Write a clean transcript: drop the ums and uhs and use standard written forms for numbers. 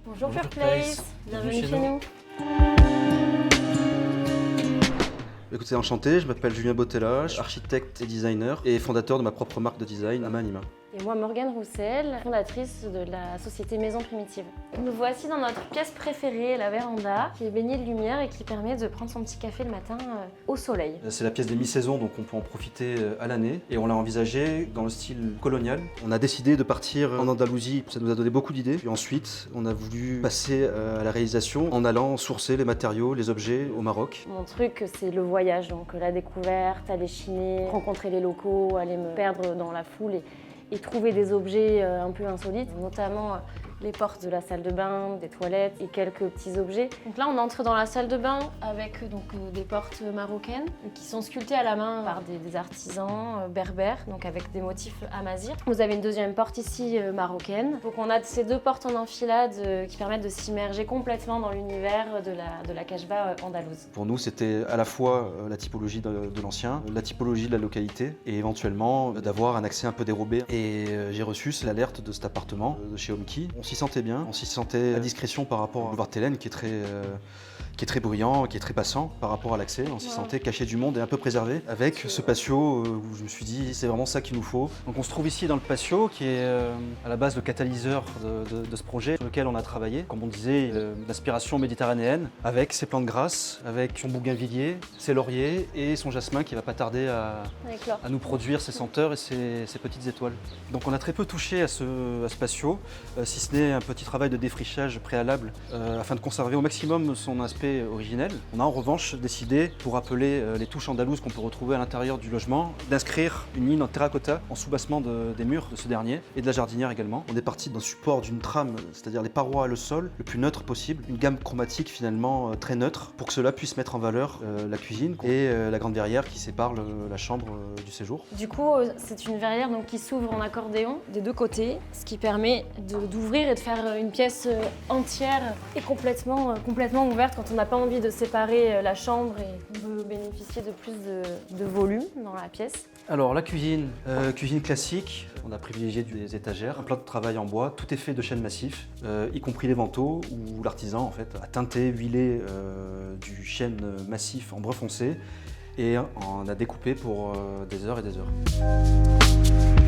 Bonjour Bonjour Fairplace, bienvenue chez nous. Écoutez, enchanté, je m'appelle Julien Bottella, je suis architecte et designer et fondateur de ma propre marque de design, Amanima. Et moi Morgane Roussel, fondatrice de la société Maison Primitive. Nous voici dans notre pièce préférée, la véranda, qui est baignée de lumière et qui permet de prendre son petit café le matin au soleil. C'est la pièce des mi-saisons, donc on peut en profiter à l'année et on l'a envisagé dans le style colonial. On a décidé de partir en Andalousie, ça nous a donné beaucoup d'idées. Puis ensuite, on a voulu passer à la réalisation en allant sourcer les matériaux, les objets au Maroc. Mon truc, c'est le voyage, donc la découverte, aller chiner, rencontrer les locaux, aller me perdre dans la foule et trouver des objets un peu insolites, notamment les portes de la salle de bain, des toilettes et quelques petits objets. Donc là, on entre dans la salle de bain avec des portes marocaines qui sont sculptées à la main par des artisans berbères, donc avec des motifs amazigh. Vous avez une deuxième porte ici marocaine. Donc on a ces deux portes en enfilade qui permettent de s'immerger complètement dans l'univers de la Casbah andalouse. Pour nous, c'était à la fois la typologie de l'ancien, la typologie de la localité et éventuellement d'avoir un accès un peu dérobé. Et j'ai reçu l'alerte de cet appartement de chez Homekey. On s'y sentait bien, on s'y sentait à discrétion par rapport au boulevard Télène qui est très bruyant, qui est très passant par rapport à l'accès. On s'y sentait caché du monde et un peu préservé avec ce patio où je me suis dit c'est vraiment ça qu'il nous faut. Donc on se trouve ici dans le patio qui est à la base le catalyseur de ce projet sur lequel on a travaillé. Comme on disait, l'inspiration méditerranéenne avec ses plantes grasses, avec son bougainvillier, ses lauriers et son jasmin qui va pas tarder à nous produire ses senteurs et ses petites étoiles. Donc on a très peu touché à ce patio, si ce n'est un petit travail de défrichage préalable afin de conserver au maximum son aspect originel. On a en revanche décidé, pour rappeler les touches andalouses qu'on peut retrouver à l'intérieur du logement, d'inscrire une ligne en terracotta en soubassement des murs de ce dernier et de la jardinière également. On est parti d'un support d'une trame, c'est-à-dire les parois et le sol, le plus neutre possible, une gamme chromatique finalement très neutre pour que cela puisse mettre en valeur la cuisine et la grande verrière qui sépare la chambre du séjour. Du coup, c'est une verrière qui s'ouvre en accordéon des deux côtés, ce qui permet d'ouvrir et de faire une pièce entière et complètement ouverte quand on n'a pas envie de séparer la chambre et on veut bénéficier de plus de volume dans la pièce. Alors la cuisine, cuisine classique, on a privilégié des étagères, un plan de travail en bois, tout est fait de chêne massif, y compris les vantaux où l'artisan en fait a teinté, huilé du chêne massif en brun foncé et on a découpé pour des heures et des heures.